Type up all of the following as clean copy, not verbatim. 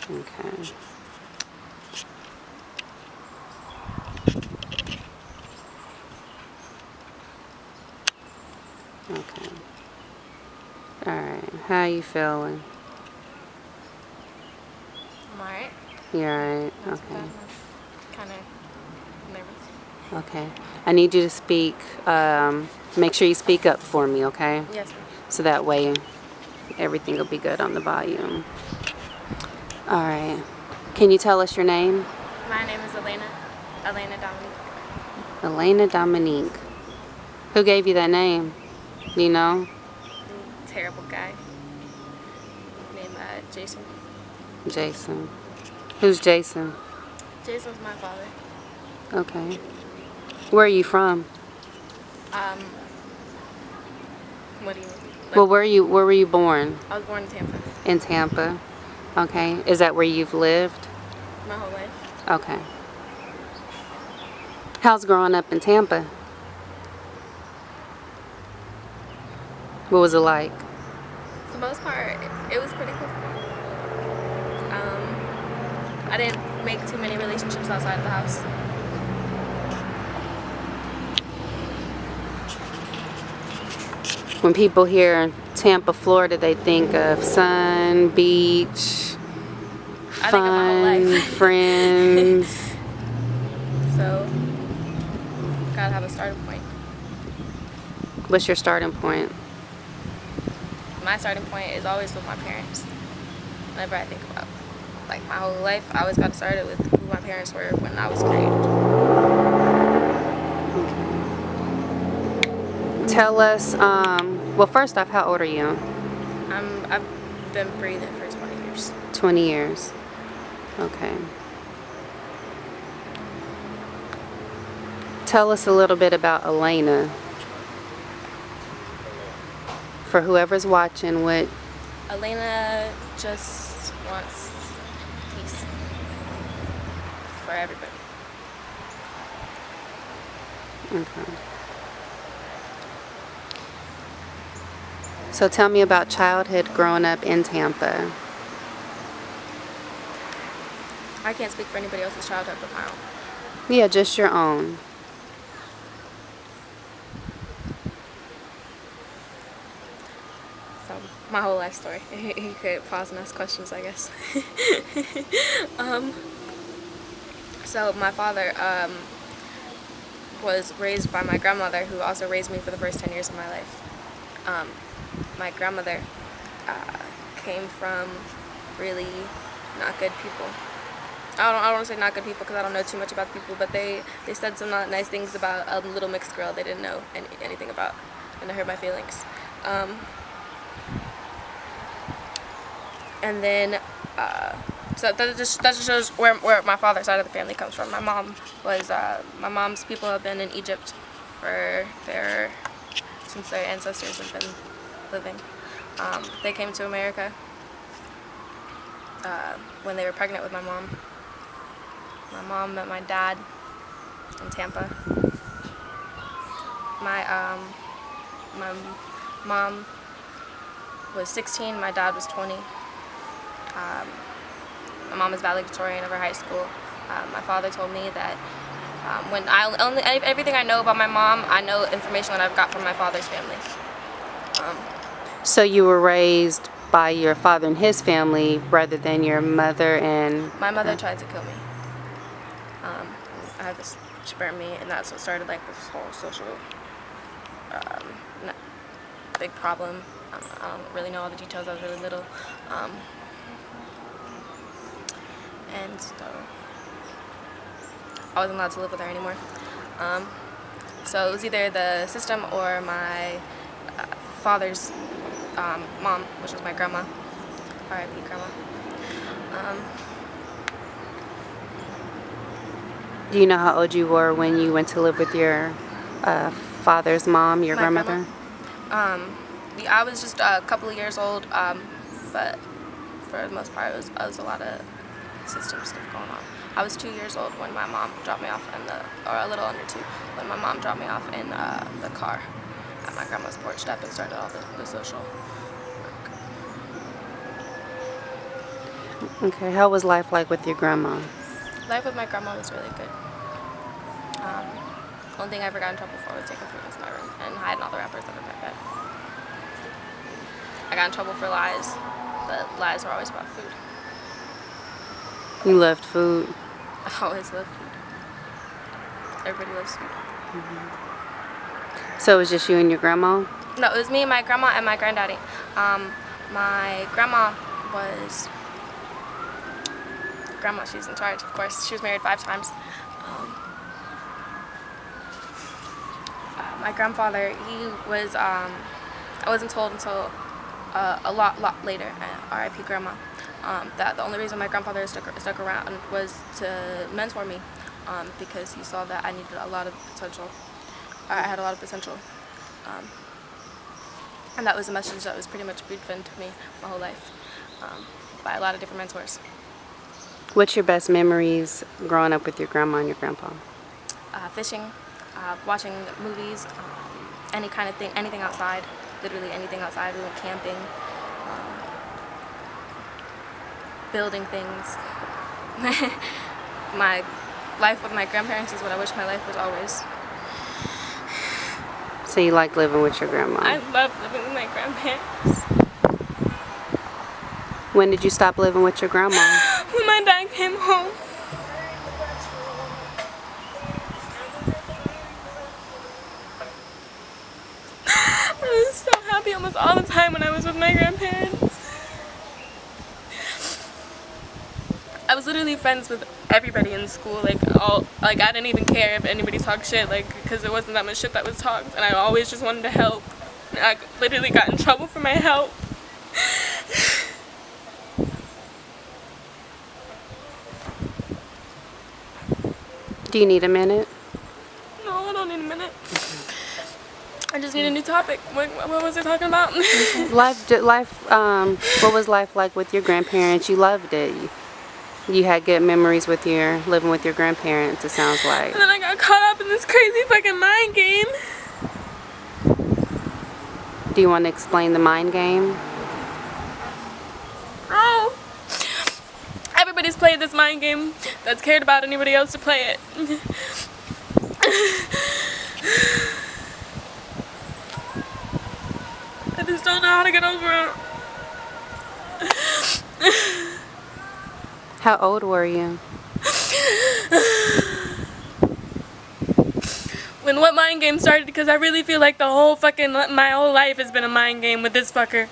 Okay. Okay. All right. How you feeling? I'm alright. You all right? Not too Okay. bad. Kind of nervous. Okay. I need you to speak. Make sure you speak up for me, okay? Yes, ma'am. So that way everything will be good on the volume. All right. Can you tell us your name? My name is Elena. Elena Dominique. Elena Dominique. Who gave you that name? Do you know? Terrible guy named Jason. Jason. Who's Jason? Jason's my father. Okay. Where are you from? Um, what do you mean? Well, where were you born? I was born in Tampa. In Tampa. Okay. Is that where you've lived? My whole life. Okay. How's growing up in Tampa? What was it like? For the most part, it was pretty cool. I didn't make too many relationships outside of the house. When people hear Tampa, Florida, they think of sun, beach, I think of my whole fun, life. friends. So, gotta have a starting point. What's your starting point? My starting point is always with my parents. Whenever I think about like my whole life, I always got to start it with who my parents were when I was created. Tell us, well, first off, how old are you? I've been breathing for 20 years. 20 years. Okay. Tell us a little bit about Elena. For whoever's watching, what... Elena just wants peace for everybody. Okay. So tell me about childhood growing up in Tampa. I can't speak for anybody else's childhood but my own. Yeah, just your own. So my whole life story. You could pause and ask questions, I guess. So my father was raised by my grandmother, who also raised me for the first 10 years of my life. My grandmother came from really not good people. I don't want to say not good people because I don't know too much about the people, but they said some not nice things about a little mixed girl they didn't know anything about, and it hurt my feelings. And then, so that just shows where my father's side of the family comes from. My mom's people have been in Egypt since their ancestors have been living. They came to America when they were pregnant with my mom. My mom met my dad in Tampa. My mom was 16, my dad was 20. My mom is valedictorian of her high school. My father told me that everything I know about my mom, I know information that I've got from my father's family. So you were raised by your father and his family rather than your mother and... My mother tried to kill me. I had this sperm me, and that's what started like this whole social big problem. I don't really know all the details. I was really little. And so I wasn't allowed to live with her anymore. So it was either the system or my father's mom, which was my grandma, R.I.P. grandma. Do you know how old you were when you went to live with your father's mom, your My grandmother? I was just a couple of years old, but for the most part, it was a lot of system stuff going on. I was 2 years old when my mom dropped me off or a little under 2, when my mom dropped me off in the car at my grandma's porch step and started all the social work. Okay, how was life like with your grandma? Life with my grandma was really good. Um, Only thing I ever got in trouble for was taking food into my room and hiding all the wrappers under my bed. I got in trouble for lies, but lies were always about food. You loved food. I always loved food. Everybody loves food. So it was just you and your grandma? No, it was me, my grandma, and my granddaddy. My grandma was... Grandma, she's in charge, of course. She was married 5 times. My grandfather, he was... I wasn't told until a lot later, R.I.P. Grandma, that the only reason my grandfather stuck around was to mentor me, because he saw that I needed a lot of potential. I had a lot of potential. And that was a message that was pretty much breathed into me my whole life, by a lot of different mentors. What's your best memories growing up with your grandma and your grandpa? Fishing, watching movies, any kind of thing, anything outside, literally anything outside. We went camping, building things. My life with my grandparents is what I wish my life was always. So you like living with your grandma? I love living with my grandparents. When did you stop living with your grandma? When my dad came home. I was so happy almost all the time when I was with my grandparents. I was literally friends with everybody in school, I didn't even care if anybody talked shit, because there wasn't that much shit that was talked, and I always just wanted to help. And I literally got in trouble for my help. Do you need a minute? No, I don't need a minute. I just need a new topic. What was I talking about? What was life like with your grandparents? You loved it. You had good memories with living with your grandparents, it sounds like. And then I got caught up in this crazy fucking mind game. Do you want to explain the mind game? Oh. Everybody's played this mind game that's cared about anybody else to play it. I just don't know how to get over it. How old were you? When what mind game started, because I really feel like my whole life has been a mind game with this fucker.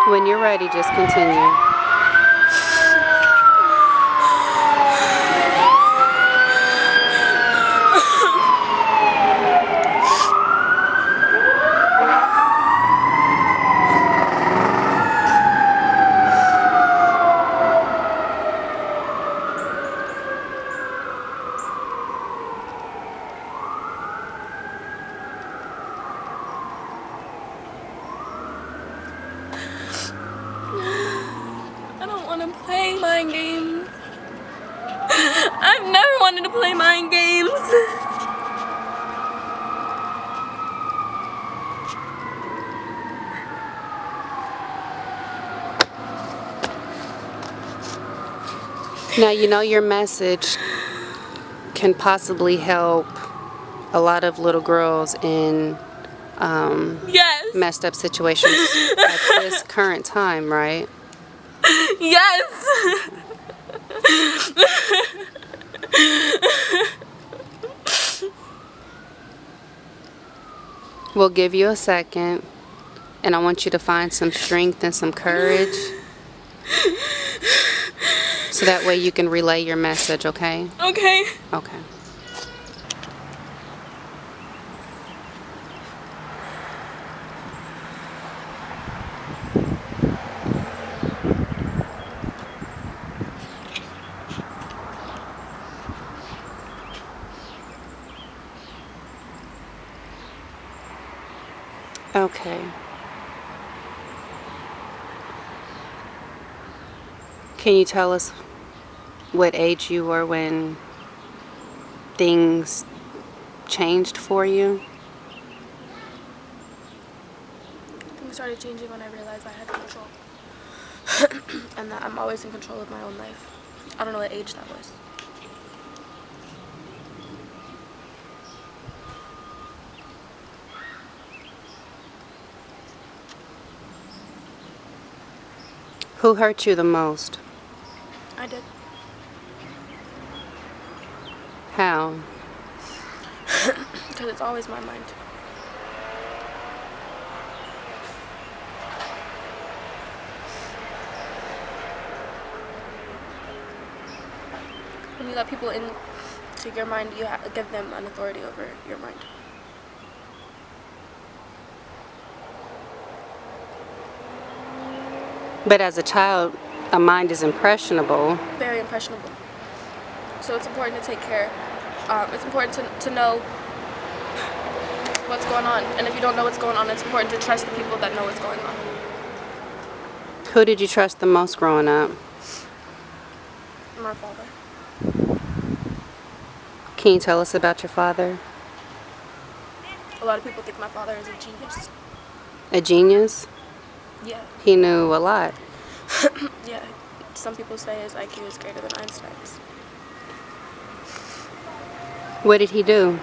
When you're ready, just continue. I don't want to play mind games. I've never wanted to play mind games. Now, you know your message can possibly help a lot of little girls in Yes. messed up situations at this current time, right? Yes. We'll give you a second, and I want you to find some strength and some courage so that way you can relay your message, okay? Okay. Okay. Okay. Can you tell us what age you were when things changed for you? Things started changing when I realized I had control. And that I'm always in control of my own life. I don't know what age that was. Who hurt you the most? I did. How? Because it's always my mind. When you let people into your mind, you give them an authority over your mind. But as a child, a mind is impressionable. Very impressionable. So it's important to take care. It's important to know what's going on. And if you don't know what's going on, it's important to trust the people that know what's going on. Who did you trust the most growing up? My father. Can you tell us about your father? A lot of people think my father is a genius. A genius? Yeah. He knew a lot. Yeah. Some people say his IQ is greater than Einstein's. What did he do?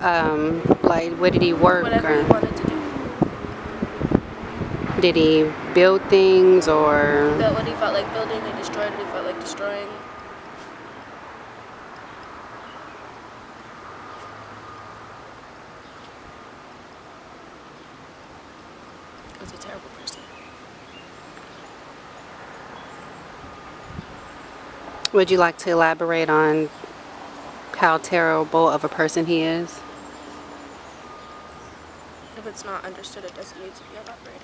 What did he work? Whatever he wanted to do. Did he build things or? He built what he felt like building. He destroyed what he felt like destroying. He was a terrible person. Would you like to elaborate on how terrible of a person he is? If it's not understood, it doesn't need to be elaborated.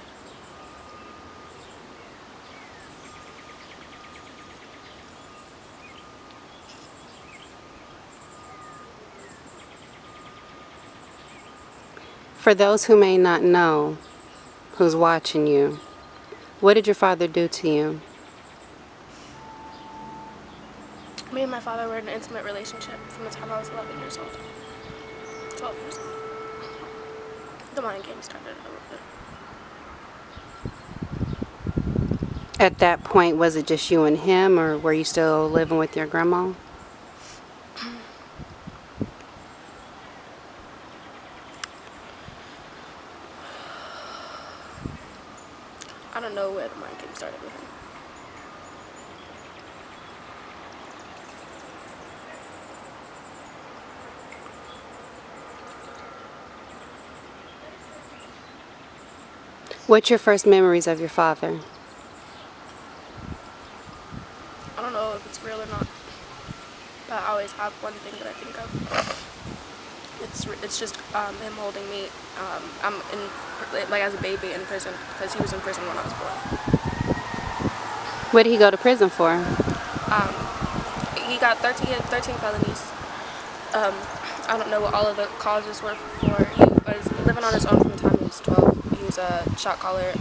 For those who may not know, who's watching you, what did your father do to you? Me and my father were in an intimate relationship from the time I was 11 years old. 12 years old. The mind game started a little bit. At that point, was it just you and him, or were you still living with your grandma? I don't know where the mind game started with him. What's your first memories of your father? I don't know if it's real or not, but I always have one thing that I think of. It's just him holding me. I'm in as a baby in prison because he was in prison when I was born. What did he go to prison for? He got 13 felonies. I don't know what all of the causes were for. He was living on his own from the time he was 12. He was a shot caller in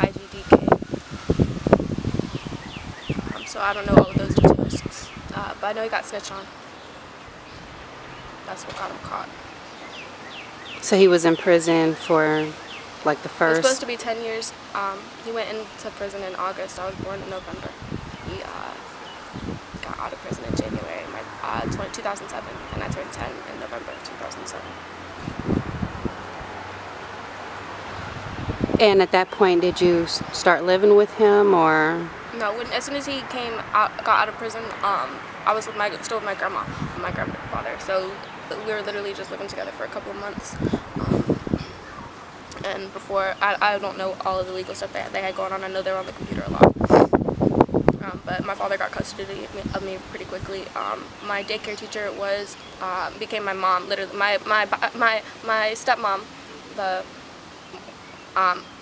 IGDK. So I don't know all of those details. But I know he got snitched on. That's what got him caught. So he was in prison for like the It was first. supposed to be 10 years. He went into prison in August. I was born in November. He got out of prison in January 2007, and I turned 10 in November 2007. And at that point, did you start living with him, or? No, as soon as he got out of prison, I was still with my grandma and my grandfather. So we were literally just living together for a couple of months. And before, I don't know all of the legal stuff they had going on. I know they were on the computer a lot. But my father got custody of me pretty quickly. My daycare teacher became my mom. Literally, my stepmom,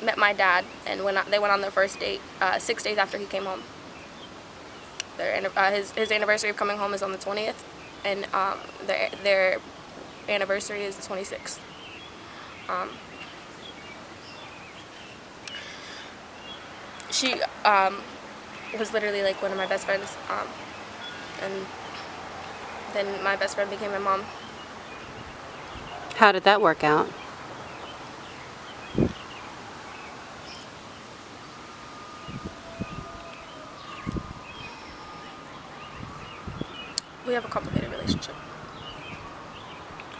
met my dad, and they went on their first date 6 days after he came home. His anniversary of coming home is on the 20th, and their anniversary is the 26th. she was literally like one of my best friends, and then my best friend became my mom. How did that work out? We have a complicated relationship.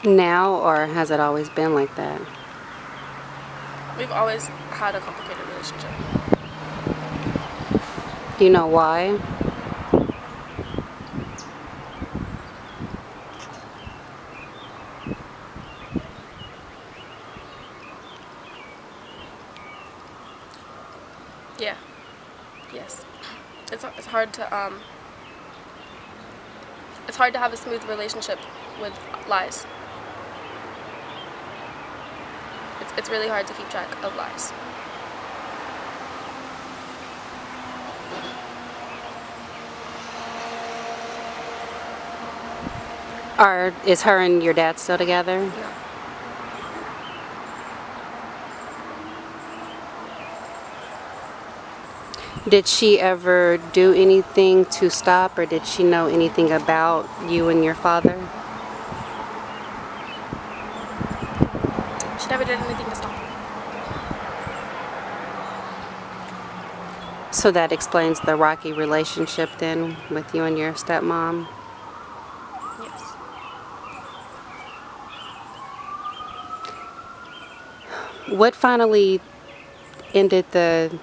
Now, or has it always been like that? We've always had a complicated relationship. Do you know why? Yeah. Yes. It's hard to it's hard to have a smooth relationship with lies. It's really hard to keep track of lies. Is her and your dad still together? No. Did she ever do anything to stop, or did she know anything about you and your father? She never did anything to stop. So that explains the rocky relationship then with you and your stepmom. Yes. What finally ended the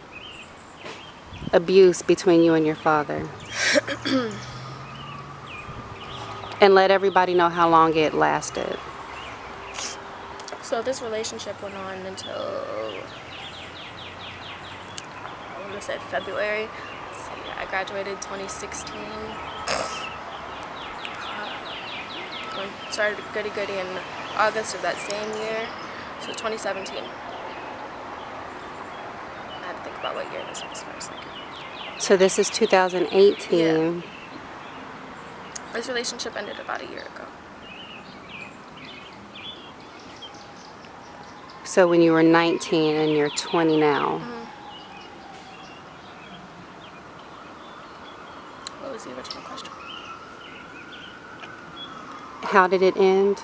abuse between you and your father? And let everybody know how long it lasted. So this relationship went on until, I want to say February. Let's see, I graduated 2016. Started goody in August of that same year, so 2017. I had to think about what year this was for a second. So this is 2018. Yeah. This relationship ended about a year ago. So when you were 19 and you're 20 now. What was the original question? How did it end?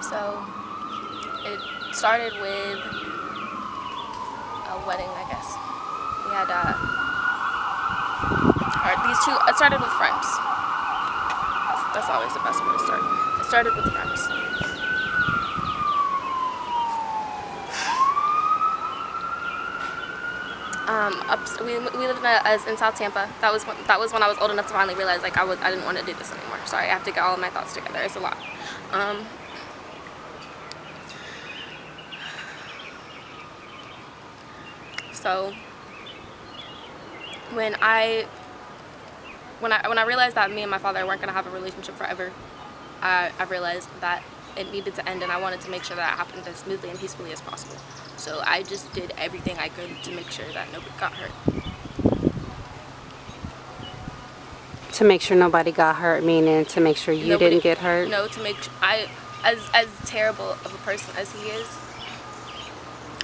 So it started with a wedding, I guess. We had it started with friends. That's always the best way to start. It started with friends. We lived in South Tampa. That was when I was old enough to finally realize like I didn't want to do this anymore. Sorry, I have to get all of my thoughts together. It's a lot. So when I realized that me and my father weren't gonna have a relationship forever, I realized that it needed to end, and I wanted to make sure that it happened as smoothly and peacefully as possible. So I just did everything I could to make sure that nobody got hurt. To make sure nobody got hurt, meaning to make sure you didn't get hurt? No, to make sure as terrible of a person as he is,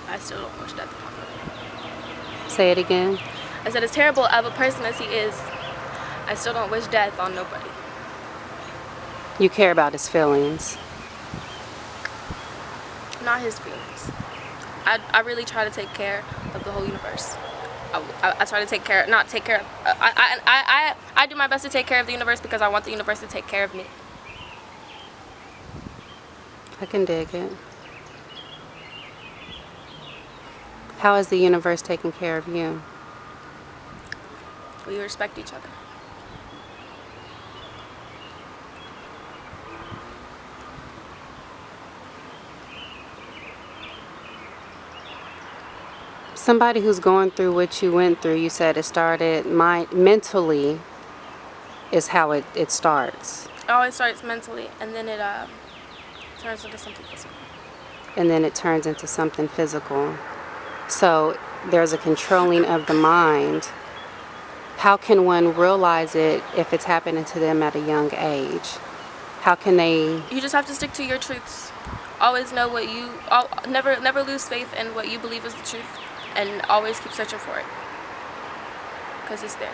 I still don't wish death upon him. Say it again. I said, as terrible of a person as he is, I still don't wish death on nobody. You care about his feelings. Not his feelings. I really try to take care of the whole universe. I try to take care, not take care of, I do my best to take care of the universe because I want the universe to take care of me. I can dig it. How is the universe taking care of you? We respect each other. Somebody who's going through what you went through, you said it started mentally is how it starts. It always starts mentally, and then it turns into something physical. And then it turns into something physical. So there's a controlling of the mind. How can one realize it if it's happening to them at a young age? How can they? You just have to stick to your truths. Always know what you, never lose faith in what you believe is the truth, and always keep searching for it, because it's there.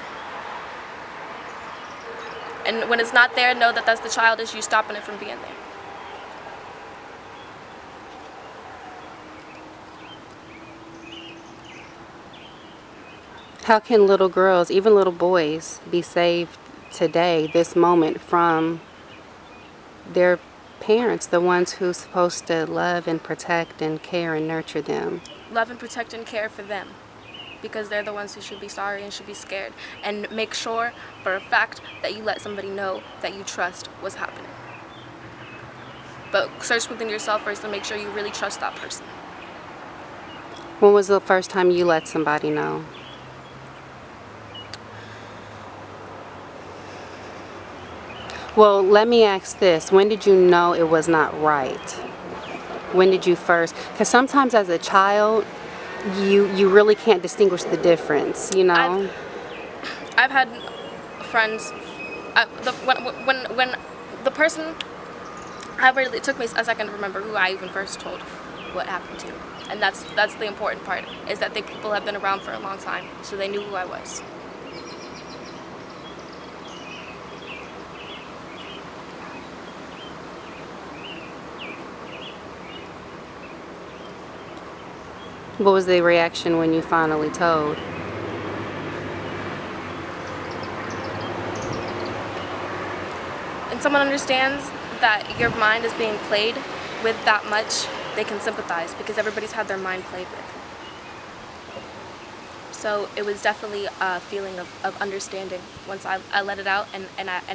And when it's not there, know that that's the childish you stopping it from being there. How can little girls, even little boys, be saved today, this moment, from their parents, the ones who's supposed to love and protect and care and nurture them? Love and protect and care for them, because they're the ones who should be sorry and should be scared. And make sure for a fact that you let somebody know that you trust what's happening. But search within yourself first and make sure you really trust that person. When was the first time you let somebody know? Well, let me ask this. When did you know it was not right? When did you first? Because sometimes as a child, you really can't distinguish the difference, you know? I've had friends, when the person, it took me a second to remember who I even first told what happened to. And that's the important part, is that people have been around for a long time, so they knew who I was. What was the reaction when you finally told? And someone understands that your mind is being played with that much, they can sympathize, because everybody's had their mind played with. So it was definitely a feeling of understanding. Once I let it out and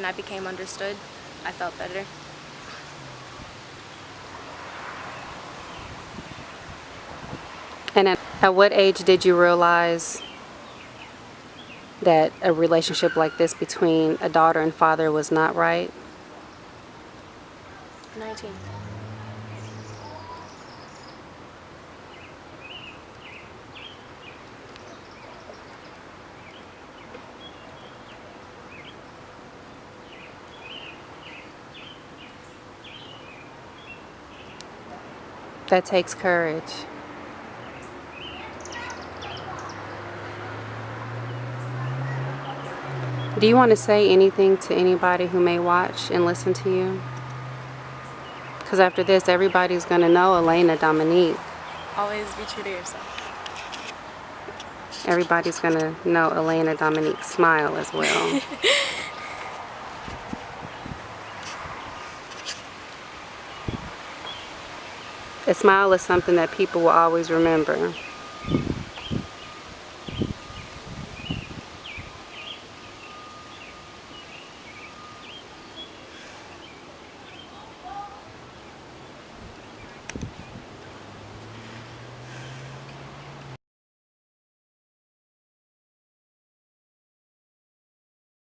I became understood, I felt better. And at what age did you realize that a relationship like this between a daughter and father was not right? 19. That takes courage. Do you want to say anything to anybody who may watch and listen to you? Because after this, everybody's going to know Elena Dominique. Always be true to yourself. Everybody's going to know Elena Dominique's smile as well. A smile is something that people will always remember.